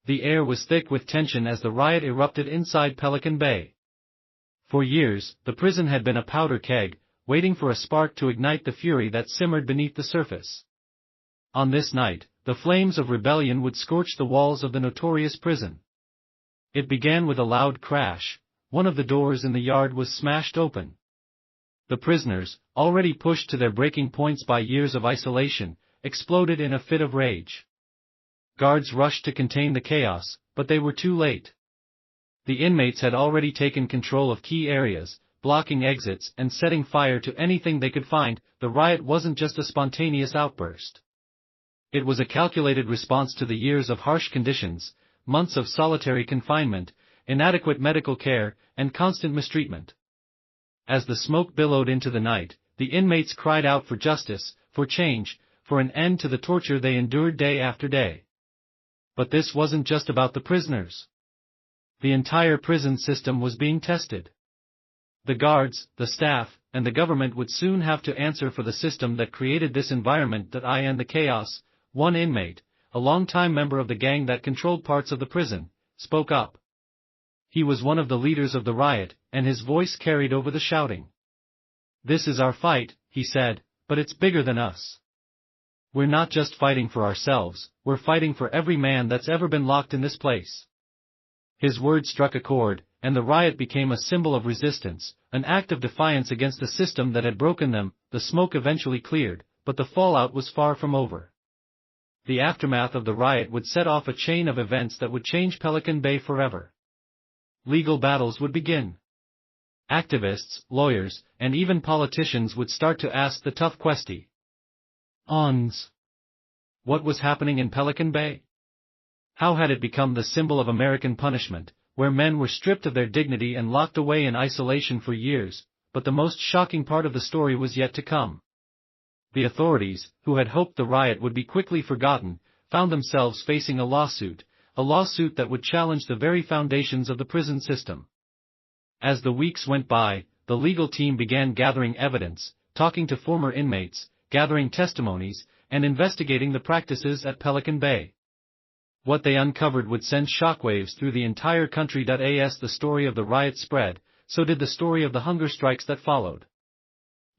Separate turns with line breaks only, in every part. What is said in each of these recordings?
The air was thick with tension as the riot erupted inside Pelican Bay. For years, the prison had been a powder keg, waiting for a spark to ignite the fury that simmered beneath the surface. On this night, the flames of rebellion would scorch the walls of the notorious prison. It began with a loud crash. One of the doors in the yard was smashed open. The prisoners, already pushed to their breaking points by years of isolation, exploded in a fit of rage. Guards rushed to contain the chaos, but they were too late. The inmates had already taken control of key areas, blocking exits and setting fire to anything they could find. The riot wasn't just a spontaneous outburst. It was a calculated response to the years of harsh conditions, months of solitary confinement, inadequate medical care, and constant mistreatment. As the smoke billowed into the night, the inmates cried out for justice, for change, for an end to the torture they endured day after day. But this wasn't just about the prisoners. The entire prison system was being tested. The guards, the staff, and the government would soon have to answer for the system that created this environment and the chaos. One inmate, a longtime member of the gang that controlled parts of the prison, spoke up. He was one of the leaders of the riot, and his voice carried over the shouting. "This is our fight," he said, "but it's bigger than us. We're not just fighting for ourselves, we're fighting for every man that's ever been locked in this place." His words struck a chord, and the riot became a symbol of resistance, an act of defiance against the system that had broken them. The smoke eventually cleared, but the fallout was far from over. The aftermath of the riot would set off a chain of events that would change Pelican Bay forever. Legal battles would begin. Activists, lawyers, and even politicians would start to ask the tough questions. What was happening in Pelican Bay? How had it become the symbol of American punishment, where men were stripped of their dignity and locked away in isolation for years? But the most shocking part of the story was yet to come. The authorities, who had hoped the riot would be quickly forgotten, found themselves facing a lawsuit that would challenge the very foundations of the prison system. As the weeks went by, the legal team began gathering evidence, talking to former inmates, gathering testimonies, and investigating the practices at Pelican Bay. What they uncovered would send shockwaves through the entire country. As the story of the riot spread, so did the story of the hunger strikes that followed.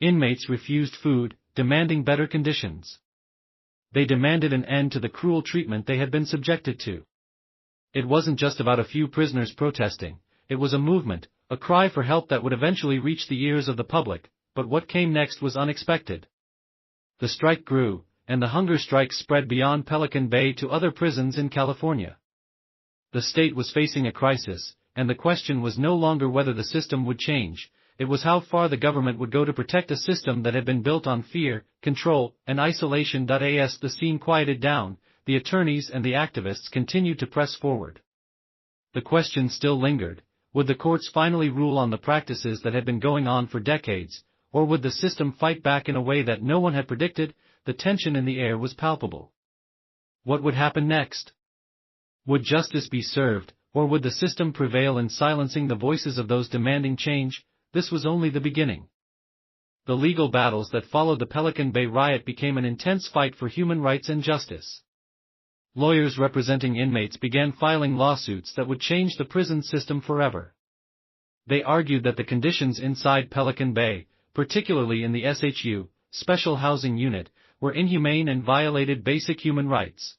Inmates refused food, demanding better conditions. They demanded an end to the cruel treatment they had been subjected to. It wasn't just about a few prisoners protesting, it was a movement, a cry for help that would eventually reach the ears of the public. But what came next was unexpected. The strike grew, and the hunger strike spread beyond Pelican Bay to other prisons in California. The state was facing a crisis, and the question was no longer whether the system would change, it was how far the government would go to protect a system that had been built on fear, control, and isolation. As the scene quieted down, the attorneys and the activists continued to press forward. The question still lingered: would the courts finally rule on the practices that had been going on for decades, or would the system fight back in a way that no one had predicted? The tension in the air was palpable. What would happen next? Would justice be served, or would the system prevail in silencing the voices of those demanding change? This was only the beginning. The legal battles that followed the Pelican Bay riot became an intense fight for human rights and justice. Lawyers representing inmates began filing lawsuits that would change the prison system forever. They argued that the conditions inside Pelican Bay, particularly in the SHU, Special Housing Unit, were inhumane and violated basic human rights.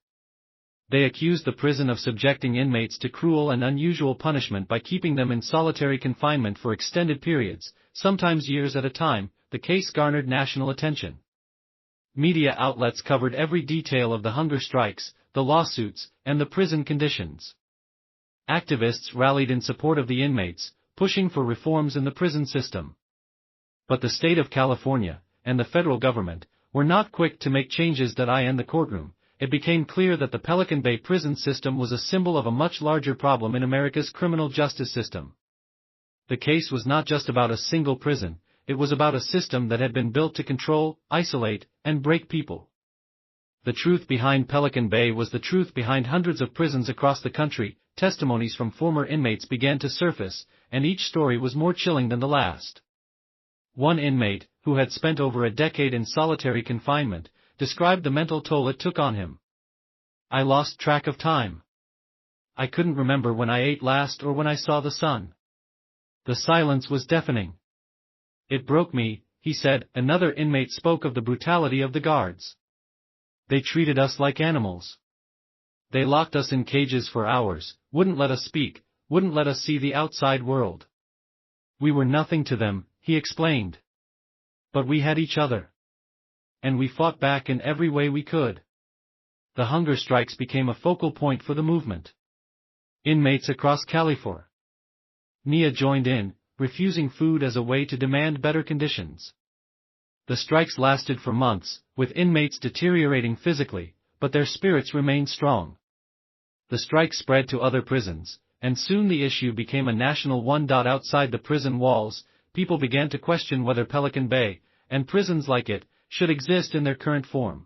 They accused the prison of subjecting inmates to cruel and unusual punishment by keeping them in solitary confinement for extended periods, sometimes years at a time. The case garnered national attention. Media outlets covered every detail of the hunger strikes, the lawsuits, and the prison conditions. Activists rallied in support of the inmates, pushing for reforms in the prison system. But the state of California, and the federal government, were not quick to make changes. In the courtroom, it became clear that the Pelican Bay prison system was a symbol of a much larger problem in America's criminal justice system. The case was not just about a single prison, it was about a system that had been built to control, isolate, and break people. The truth behind Pelican Bay was the truth behind hundreds of prisons across the country. Testimonies from former inmates began to surface, and each story was more chilling than the last. One inmate, who had spent over a decade in solitary confinement, described the mental toll it took on him. "I lost track of time. I couldn't remember when I ate last or when I saw the sun. The silence was deafening. It broke me, he said. Another inmate spoke of the brutality of the guards. They treated us like animals. They locked us in cages for hours, wouldn't let us speak, wouldn't let us see the outside world. We were nothing to them, he explained. But we had each other. And we fought back in every way we could. The hunger strikes became a focal point for the movement. Inmates across California joined in, refusing food as a way to demand better conditions. The strikes lasted for months, with inmates deteriorating physically, but their spirits remained strong. The strike spread to other prisons, and soon the issue became a national one. Outside the prison walls, people began to question whether Pelican Bay, and prisons like it, should exist in their current form.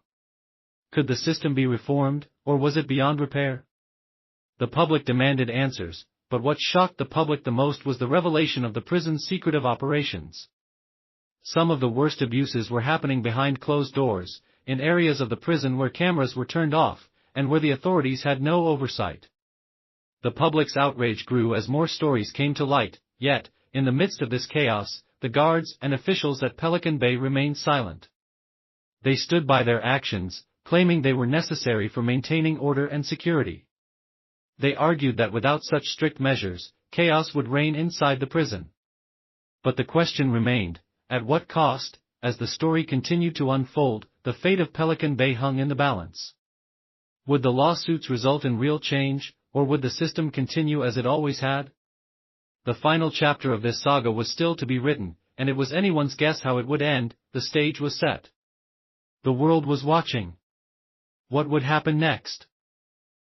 Could the system be reformed, or was it beyond repair? The public demanded answers, but what shocked the public the most was the revelation of the prison's secretive operations. Some of the worst abuses were happening behind closed doors, in areas of the prison where cameras were turned off, and where the authorities had no oversight. The public's outrage grew as more stories came to light, yet, in the midst of this chaos, the guards and officials at Pelican Bay remained silent. They stood by their actions, claiming they were necessary for maintaining order and security. They argued that without such strict measures, chaos would reign inside the prison. But the question remained, at what cost? As the story continued to unfold, the fate of Pelican Bay hung in the balance. Would the lawsuits result in real change, or would the system continue as it always had? The final chapter of this saga was still to be written, and it was anyone's guess how it would end. The stage was set. The world was watching. What would happen next?